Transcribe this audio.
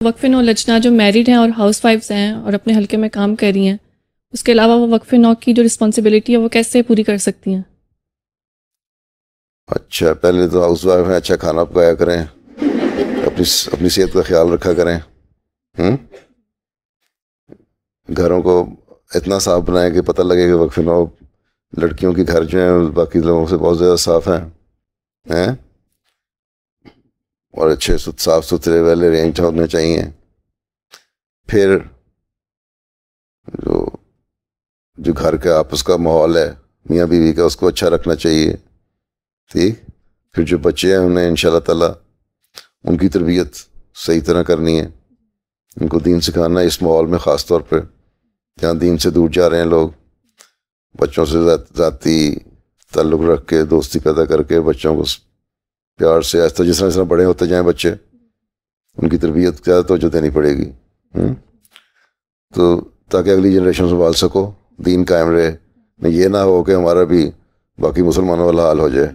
وقف نو لجنا جو میریڈ ہیں اور ہاؤس وائفز ہیں اور اپنے حلقے میں کام کر رہی ہیں، اس کے علاوہ وہ وقف نو کی جو رسپانسبلٹی ہے وہ کیسے پوری کر سکتی ہیں؟ اچھا، پہلے تو ہاؤس وائف ہیں، اچھا کھانا پکایا کریں، اپنی صحت کا خیال رکھا کریں، گھروں کو اتنا صاف بنائیں کہ پتہ لگے کہ وقف نو لڑکیوں کے گھر جو ہیں باقی لوگوں سے بہت زیادہ صاف ہیں اور اچھے صاف ستھرے ویل ارینج ہونے چاہیے. پھر جو گھر کا آپس کا ماحول ہے میاں بیوی کا، اس کو اچھا رکھنا چاہیے. ٹھیک. پھر جو بچے ہیں انہیں انشاءاللہ تعالیٰ ان کی تربیت صحیح طرح کرنی ہے، ان کو دین سکھانا ہے اس ماحول میں، خاص طور پہ جہاں دین سے دور جا رہے ہیں لوگ. بچوں سے ذاتی تعلق رکھ کے، دوستی پیدا کر کے بچوں کو پیار سے آہستہ جس طرح بڑے ہوتے جائیں بچے، ان کی تربیت زیادہ توجہ دینی پڑے گی، تو تاکہ اگلی جنریشن سنبھال سکو، دین قائم رہے، یہ نہ ہو کہ ہمارا بھی باقی مسلمانوں والا حال ہو جائے.